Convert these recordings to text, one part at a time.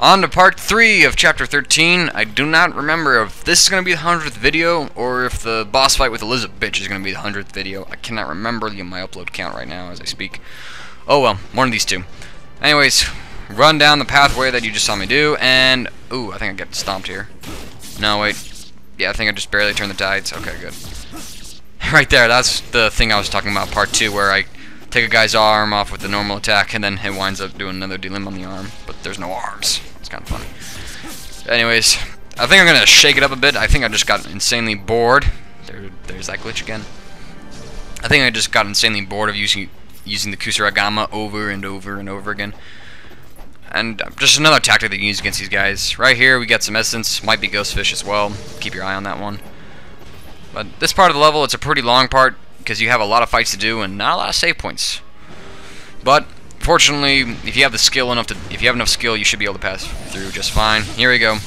On to part 3 of chapter 13. I do not remember if this is going to be the 100th video or if the boss fight with Elizabeth bitch is going to be the 100th video. I cannot remember my upload count right now as I speak. Oh well, one of these two. Anyways, run down the pathway that you just saw me do, and ooh, I think I get stomped here. No, wait. Yeah, I think I just barely turned the tides. Okay, good. Right there, that's the thing I was talking about, part 2, where I take a guy's arm off with the normal attack, and then it winds up doing another delimb on the arm, but there's no arms. It's kind of funny. Anyways, I think I'm gonna shake it up a bit. I think I just got insanely bored. There's that glitch again. I think I just got insanely bored of using the Kusarigama over and over and over again. And just another tactic that you can use against these guys. Right here we got some essence, might be Ghostfish as well. Keep your eye on that one. But this part of the level, it's a pretty long part because you have a lot of fights to do and not a lot of save points. But fortunately, if you have enough skill, you should be able to pass through just fine. Here we go.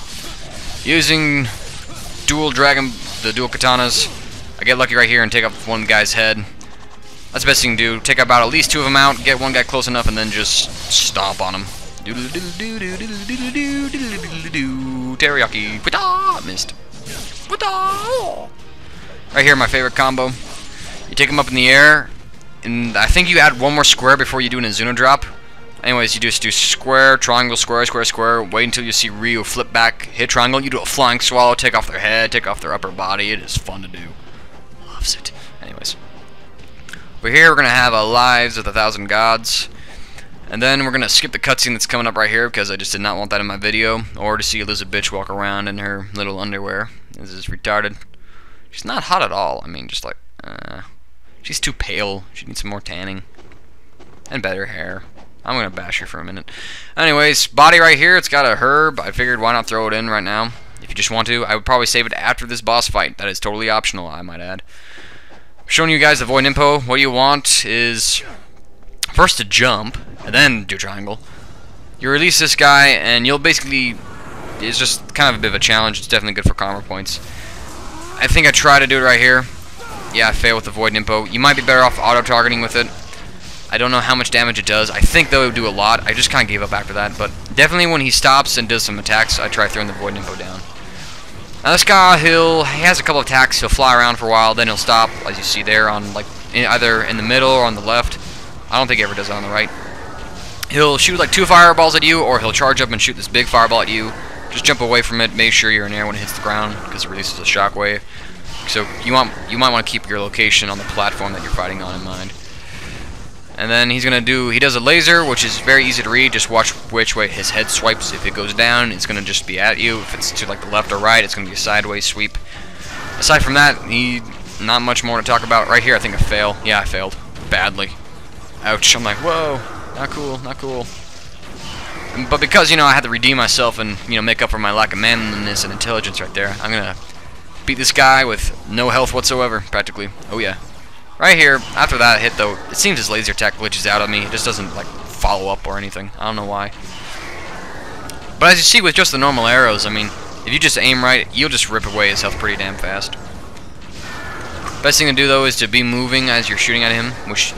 Using the dual katanas. I get lucky right here and take off one guy's head. That's the best thing you can do. Take about at least 2 of them out, get one guy close enough, and then just stomp on him. Teriyaki. Missed. Right here, my favorite combo. You take him up in the air, and I think you add one more square before you do an Azuno drop. Anyways, you just do square, triangle, square, square, square. Wait until you see Ryu flip back, hit triangle. You do a flying swallow, take off their head, take off their upper body. It is fun to do. Loves it. Anyways, over here we're gonna have a Lives of the Thousand Gods, and then we're gonna skip the cutscene that's coming up right here because I just did not want that in my video, or to see Elizabeth bitch walk around in her little underwear. This is retarded. She's not hot at all. I mean, just like, she's too pale. She needs some more tanning. And better hair. I'm gonna bash her for a minute. Anyways, body right here, it's got a herb. I figured why not throw it in right now. If you just want to, I would probably save it after this boss fight. That is totally optional, I might add. I'm showing you guys the void info. What you want is first to jump, and then do triangle. You release this guy, and you'll basically, it's just kind of a bit of a challenge. It's definitely good for karma points. I think I try to do it right here. Yeah, I fail with the void nimpo. You might be better off auto-targeting with it. I don't know how much damage it does. I think though it would do a lot. I just kind of gave up after that. But definitely when he stops and does some attacks, I try throwing the void nimpo down. Now this guy, he has a couple of attacks. He'll fly around for a while, then he'll stop, as you see there, on like either in the middle or on the left. I don't think he ever does it on the right. He'll shoot like 2 fireballs at you, or he'll charge up and shoot this big fireball at you. Just jump away from it. Make sure you're in air when it hits the ground because it releases a shockwave. So you might want to keep your location on the platform that you're fighting on in mind. And then he does a laser, which is very easy to read. Just watch which way his head swipes. If it goes down, it's going to just be at you. If it's to like the left or right, it's going to be a sideways sweep. Aside from that, not much more to talk about. Right here, I think I fail. Yeah, I failed badly. Ouch! I'm like, whoa, not cool, not cool. But because, I had to redeem myself and, make up for my lack of manliness and intelligence right there, I'm gonna beat this guy with no health whatsoever, practically. Oh yeah. Right here, after that hit though, it seems his laser attack glitches out on me. It just doesn't, like, follow up or anything. I don't know why. But as you see with just the normal arrows, I mean, if you just aim right, you'll just rip away his health pretty damn fast. Best thing to do though is to be moving as you're shooting at him, which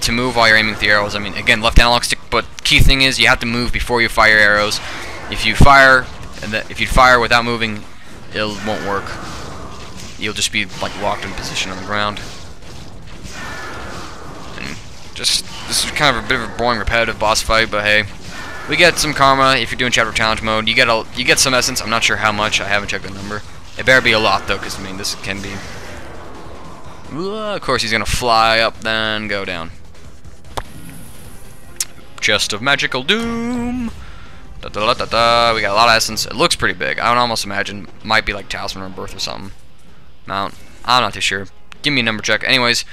to move while you're aiming with the arrows. I mean, again, left analog stick, but key thing is you have to move before you fire arrows. If you fire without moving, it won't work. You'll just be like locked in position on the ground. And this is kind of a bit of a boring, repetitive boss fight, but hey, we get some karma if you're doing chapter challenge mode. You get some essence. I'm not sure how much. I haven't checked the number. It better be a lot though, because I mean this can be. Of course, he's gonna fly up, then go down. Chest of magical doom. Da, da, da, da, da. We got a lot of essence. It looks pretty big. I would almost imagine might be like Talisman Rebirth or something. Mount. I'm not too sure. Give me a number check. Anyways,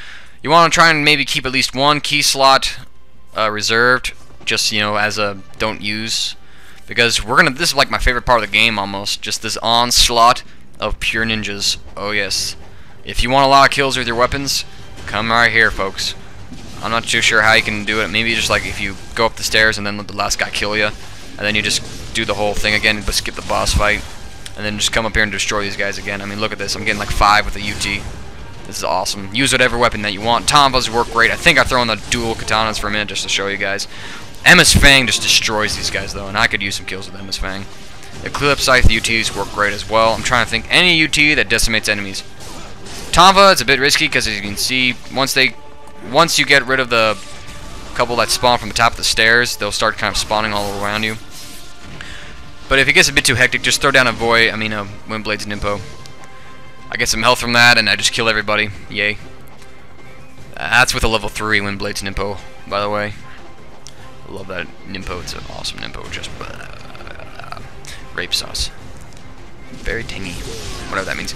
you want to try and maybe keep at least one key slot reserved, just as a don't use, because this is like my favorite part of the game almost. Just this onslaught of pure ninjas. Oh yes. If you want a lot of kills with your weapons, come right here, folks. I'm not too sure how you can do it. Maybe just like if you go up the stairs and then let the last guy kill you, and then you just do the whole thing again, but skip the boss fight, and then just come up here and destroy these guys again. I mean, look at this. I'm getting like 5 with a UT. This is awesome. Use whatever weapon that you want. Tonfas work great. I think I throw in the dual katanas for a minute just to show you guys. Emma's Fang just destroys these guys though, and I could use some kills with Emma's Fang. Eclipse Scythe UTs work great as well. I'm trying to think any UT that decimates enemies. Tonva, it's a bit risky because as you can see, once you get rid of the couple that spawn from the top of the stairs, they'll start kind of spawning all around you. But if it gets a bit too hectic, just throw down a Windblade's Nimpo. I get some health from that, and I just kill everybody. Yay. That's with a level 3 Windblade's Nimpo, by the way. I love that Nimpo. It's an awesome Nimpo. Just rape sauce. Very tangy. Whatever that means.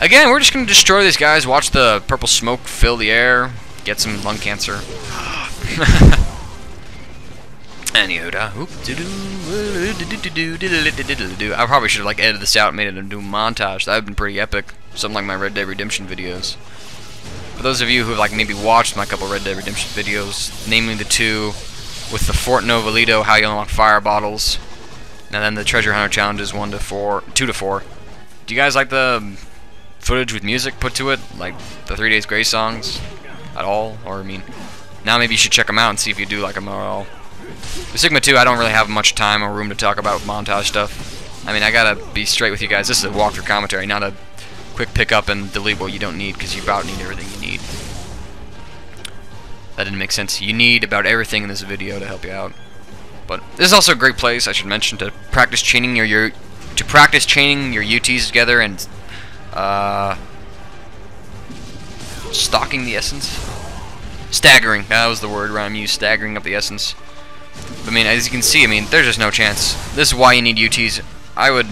Again, we're just going to destroy these guys. Watch the purple smoke fill the air. Get some lung cancer. Anywho, I probably should have like edited this out and made it into a montage. That would have been pretty epic. Something like my Red Dead Redemption videos. For those of you who have like maybe watched my couple Red Dead Redemption videos, namely the two with the Fort Novelito, how you unlock fire bottles, and then the treasure hunter challenges 2 to 4. Do you guys like the footage with music put to it, like the 3 Days Grace songs at all? Or I mean, now maybe you should check them out and see if you do like them at all. With Sigma 2, I don't really have much time or room to talk about montage stuff. I mean, I gotta be straight with you guys. This is a walkthrough commentary, not a quick pick up and delete what you don't need, because you about need everything you need. That didn't make sense. You need about everything in this video to help you out. But this is also a great place, I should mention, to practice chaining your UTs together and stalking the essence. Staggering. That was the word Ryan used. Staggering up the essence. I mean, as you can see, I mean, there's just no chance. This is why you need UTs. I would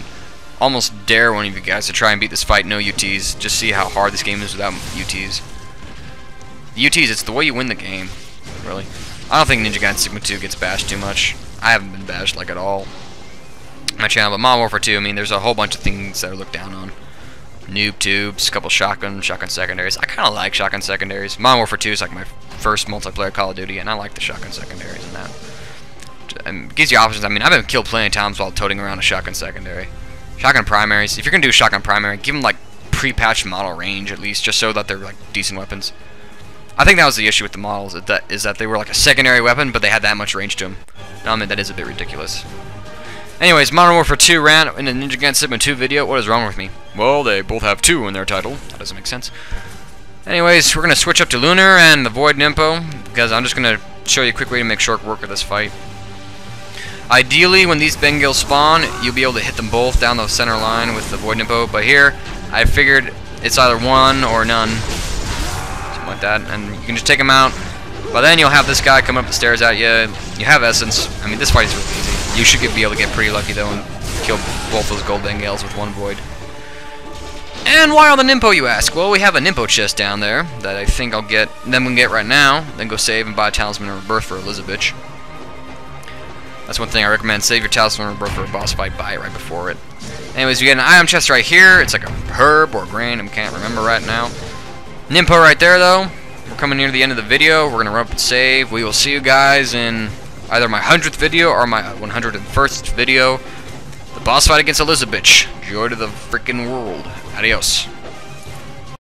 almost dare one of you guys to try and beat this fight no UTs. Just see how hard this game is without UTs. UTs, it's the way you win the game. Really. I don't think Ninja Gaiden Sigma 2 gets bashed too much. I haven't been bashed like at all on my channel, but Modern Warfare 2, I mean, there's a whole bunch of things that are looked down on. Noob tubes, a couple shotgun secondaries. I kind of like shotgun secondaries. Modern Warfare 2 is like my first multiplayer Call of Duty, and I like the shotgun secondaries in that. It gives you options. I mean, I've been killed plenty of times while toting around a shotgun secondary. Shotgun primaries, if you're going to do a shotgun primary, give them like pre-patched model range at least, just so that they're like decent weapons. I think that was the issue with the models, is that they were like a secondary weapon, but they had that much range to them. Now, I mean, that is a bit ridiculous. Anyways, Modern Warfare 2 ran in a Ninja Gaiden Sigma 2 video. What is wrong with me? Well, they both have 2 in their title. That doesn't make sense. Anyways, we're going to switch up to Lunar and the Void Nimpo, because I'm just going to show you a quick way to make short work of this fight. Ideally, when these Bengals spawn, you'll be able to hit them both down the center line with the Void Nimpo, but here, I figured it's either one or none. Something like that, and you can just take them out. By then, you'll have this guy come up the stairs at you. You have Essence. I mean, this fight is really easy. You should be able to get pretty lucky, though, and kill both those gold Bengals with one Void. And why all the Nimpo, you ask? Well, we have a Nimpo chest down there that I think I'll get, then we can get right now, then go save and buy a Talisman of Rebirth for Elizabeth. That's one thing I recommend. Save your Talisman of Rebirth for a boss fight, buy it right before it. Anyways, you get an item chest right here. It's like a herb or grain, I can't remember right now. Nimpo right there, though. We're coming near the end of the video. We're going to run up and save. We will see you guys in either my 100th video or my 101st video. The boss fight against Elizabeth. Joy to the freaking world. Adios.